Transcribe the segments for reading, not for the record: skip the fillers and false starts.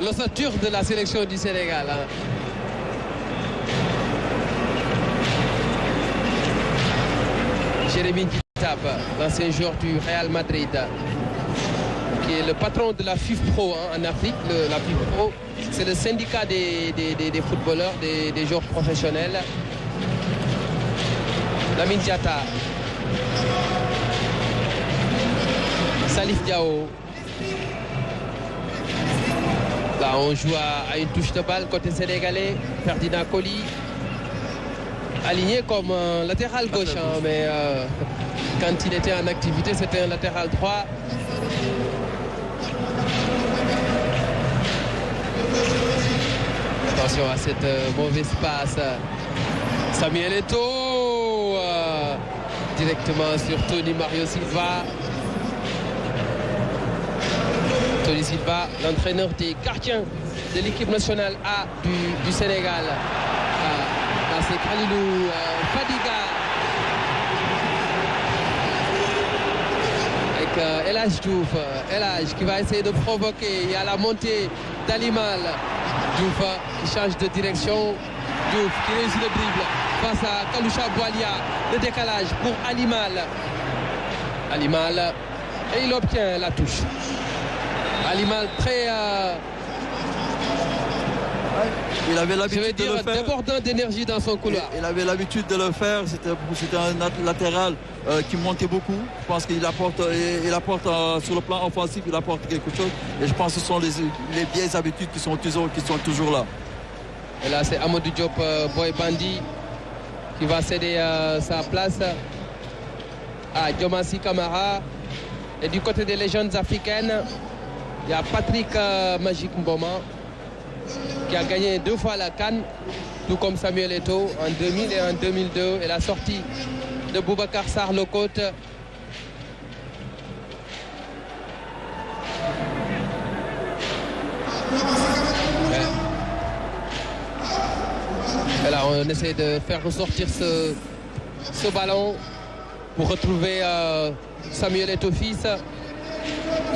l'ossature de la sélection du Sénégal. Hein. Jérémy Ditab, l'ancien joueur du Real Madrid, qui est le patron de la FIFPro en Afrique. La FIFPro, c'est le syndicat des footballeurs, des joueurs professionnels. Lamine Diatta, Salif Diao. Là, on joue à une touche de balle côté sénégalais. Ferdinand Coly, aligné comme latéral gauche, hein, mais quand il était en activité, c'était un latéral droit. Attention à cette mauvaise passe. Samuel Eto'o directement sur Tony Mario Silva. Tony Silva, l'entraîneur des gardiens de l'équipe nationale A du Sénégal. Là, c'est Khalilou Fadiga. Avec El Hadj Diouf. El Hadj qui va essayer de provoquer. Il y a la montée d'Alimal. Diouf qui change de direction. Diouf qui réussit le dribble face à Kaloucha Boualia. Le décalage pour Alimal. Alimal. Et il obtient la touche. Alimal très... il avait l'habitude de le faire. Débordant d'énergie dans son couloir. Il avait l'habitude de le faire. C'était un latéral qui montait beaucoup. Je pense qu'il apporte, sur le plan offensif, il apporte quelque chose. Et je pense que ce sont les vieilles habitudes qui sont toujours là. Et là, c'est Amadou Diop, Boy Bandi, qui va céder sa place à Diomansy Kamara. Et du côté des légendes africaines, il y a Patrick Magic Mboma, qui a gagné 2 fois la CAN, tout comme Samuel Eto'o en 2000 et en 2002. Et la sortie de Boubacar Sarr Locote. Et là, on essaie de faire ressortir ce ballon pour retrouver Samuel Eto'o fils.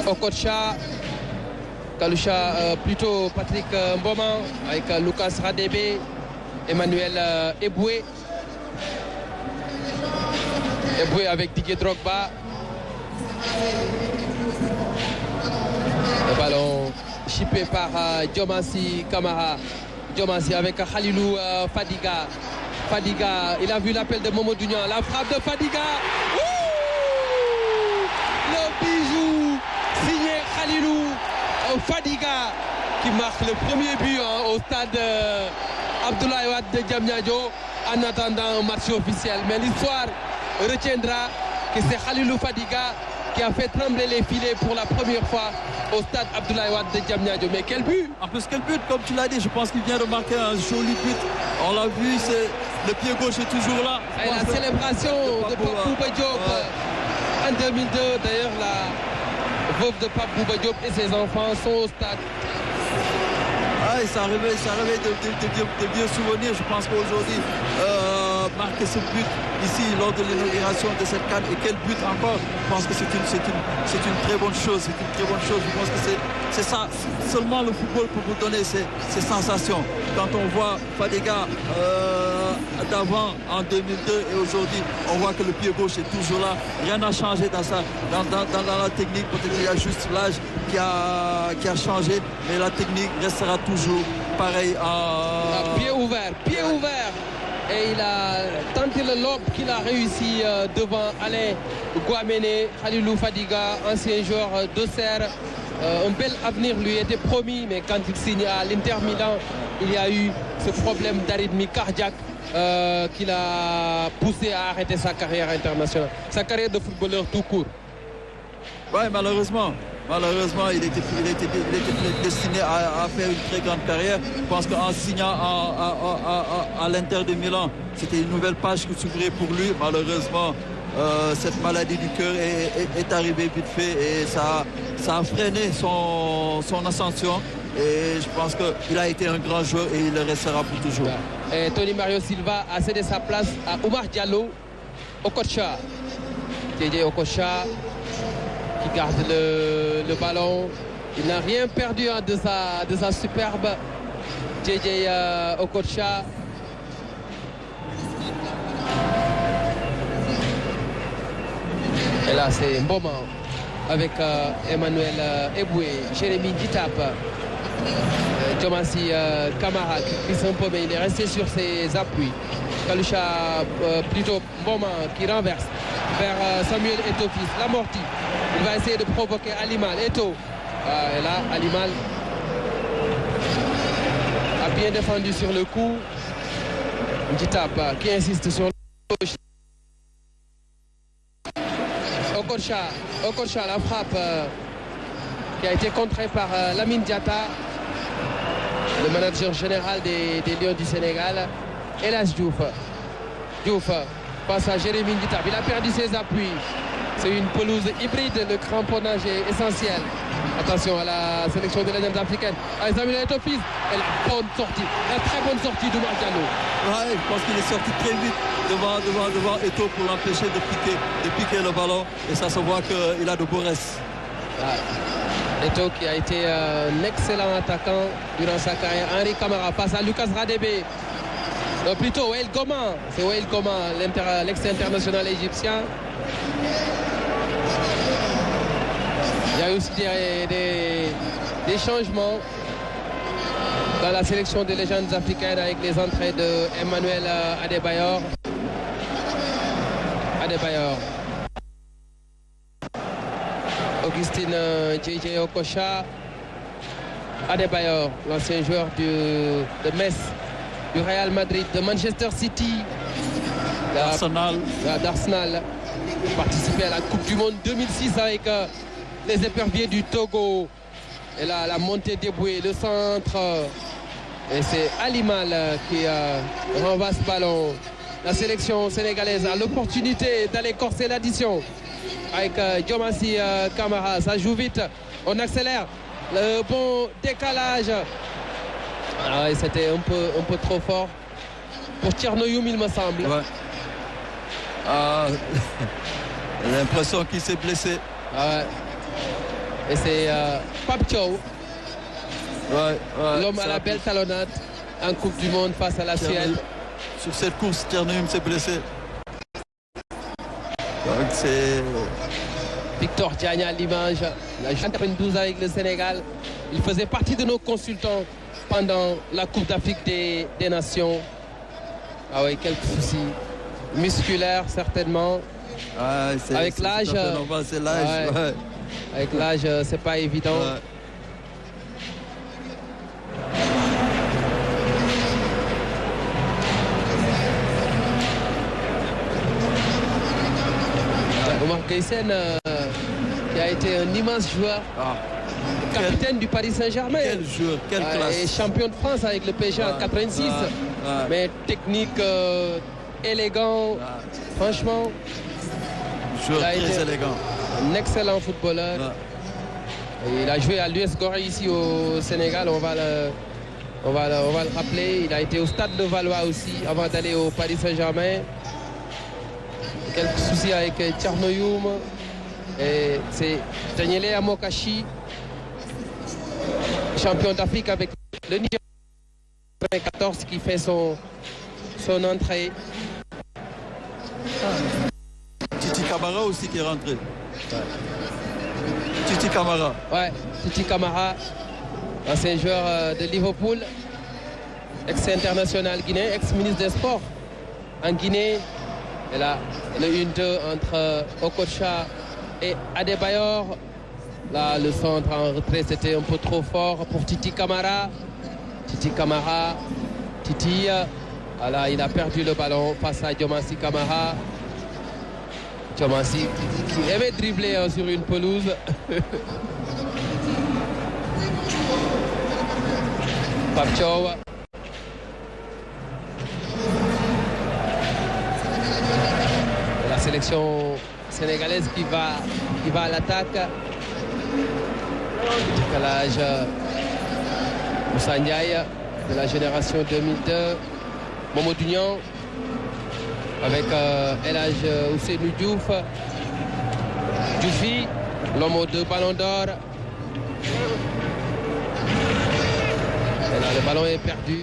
Okocha. Kaloucha, plutôt Patrick Mboma avec Lucas Radebe, Emmanuel Eboué. Eboué avec Didier Drogba. Le ballon chippé par Diomansy Kamara. Diomansy avec Khalilou Fadiga. Fadiga, il a vu l'appel de Momodou Niang. La frappe de Fadiga. Le bijou signé Khalilou Fadiga qui marque le premier but au stade Abdoulaye Wade de Diamniadio en attendant un match officiel. Mais l'histoire retiendra que c'est Khalilou Fadiga qui a fait trembler les filets pour la première fois au stade Abdoulaye Wade de Diamniadio. Mais quel but! En plus, quel but, comme tu l'as dit, je pense qu'il vient de marquer un joli but. On l'a vu, le pied gauche est toujours là. Et la célébration de Pape Bouba Diop en 2002, d'ailleurs, la veuve de Pape Bouba Diop et ses enfants sont au stade. Ah, ça réveille de vieux souvenirs. Je pense qu'aujourd'hui, marquer ce but ici lors de l'inauguration de cette CAN, et quel but encore, je pense que c'est une très bonne chose. C'est une très bonne chose. Je pense que c'est ça, seulement le football peut vous donner ces sensations. Quand on voit Fadiga d'avant en 2002 et aujourd'hui, on voit que le pied gauche est toujours là. Rien n'a changé dans la technique. Peut-être qu'il y a juste l'âge qui a changé, mais la technique restera toujours pareil. Pied ouvert. Et il a tenté le lob qu'il a réussi devant Alain Guamene. Khalilou Fadiga, ancien joueur d'Auxerre. Un bel avenir lui était promis, mais quand il signe à l'Inter Milan, il y a eu ce problème d'arythmie cardiaque qui l'a poussé à arrêter sa carrière internationale, sa carrière de footballeur tout court. Oui, malheureusement, il était destiné à faire une très grande carrière. Je pense qu'en signant à l'Inter de Milan, c'était une nouvelle page qui s'ouvrait pour lui. Malheureusement, cette maladie du cœur est arrivée vite fait et ça a freiné son ascension. Et je pense qu'il a été un grand joueur et il le restera pour toujours. Et Tony Mario Silva a cédé sa place à Oumar Diallo, Okocha. Didier Okocha qui garde le ballon. Il n'a rien perdu hein, de sa superbe JJ Okocha. Et là, c'est un bon moment avec Emmanuel Eboué, Jérémy Ditap, Diomassi Kamara qui glisse un peu, mais il est resté sur ses appuis. Kalusha, plutôt moment qui renverse vers Samuel Eto'o, l'amorti. Il va essayer de provoquer Alimal. Eto'o. Et là, Alimal a bien défendu sur le coup. Ditap qui insiste sur le gauche. Okocha, la frappe qui a été contrée par Lamine Diatta, le manager général des Lions du Sénégal. Elas Diouf passe à Jérémy Ditap. Il a perdu ses appuis. C'est une pelouse hybride. Le cramponnage est essentiel. Attention à la sélection des légendes africaines. Samuel Eto'o et la bonne sortie. La très bonne sortie d'Oumar Diallo. Ouais, je pense qu'il est sorti très vite devant Eto'o pour l'empêcher de piquer le ballon. Et ça se voit qu'il a de beaux restes. Eto'o qui a été un excellent attaquant durant sa carrière. Henri Camara passe à Lucas Radebe. Plutôt Wael Goma. C'est Wael Goma, l'ex-international égyptien. Il y a aussi des changements dans la sélection des légendes africaines avec les entrées de Emmanuel Adebayor. Augustine JJ Okocha. Adebayor, l'ancien joueur de Metz, du Real Madrid, de Manchester City, d'Arsenal, participé à la Coupe du Monde 2006 avec les éperviers du Togo. Et là, la montée débouée, le centre. Et c'est Alimal qui renvoie ce ballon. La sélection sénégalaise a l'opportunité d'aller corser l'addition avec Diomassi Kamara. Ça joue vite, on accélère. Le bon décalage. C'était un peu trop fort pour Tchernoyoum, il me semble. Ouais. J'ai l'impression qu'il s'est blessé. Et c'est Pape Thiaw, l'homme à la belle talonnade en Coupe du Monde face à la Suède. Sur cette course, Tchernoyoum s'est blessé. Donc c'est Victor Diagne à l'image. Il a joué 92 avec le Sénégal. Il faisait partie de nos consultants pendant la Coupe d'Afrique des Nations. Quelques soucis musculaires certainement. Avec l'âge, avec l'âge, c'est pas évident. Omar Gueye-Sène qui a été un immense joueur, capitaine du Paris Saint-Germain. Quel joueur, quelle classe. Et champion de France avec le PSG en 86. Mais technique, élégant, franchement. Joueur très élégant. Un excellent footballeur. Et il a joué à l'US Gorée ici au Sénégal, on va le rappeler. Il a été au Stade de Valois aussi avant d'aller au Paris Saint-Germain. Quelques soucis avec Tchernoyoum. Et c'est Daniele Amokachi, champion d'Afrique avec le Niger 2014, qui fait son entrée. Titi Camara aussi qui est rentré. Titi Camara. Titi Camara, ancien joueur de Liverpool, ex-international guinéen, ex-ministre des Sports en Guinée. Et là, le 1-2 entre Okocha et Adebayor. Là, le centre en retrait, c'était un peu trop fort pour Titi Camara. Titi, voilà, il a perdu le ballon face à Diomassi Kamara. Diomassi qui aimait dribbler sur une pelouse. Pape Thiaw. La sélection sénégalaise qui va à l'attaque. Décalage Moussa Ndiaye de la génération 2002. Momo Dugnan avec El Hadj Ousseynou Diouf. Djoufi, l'homme aux 2 ballons d'or. Et là, le ballon est perdu.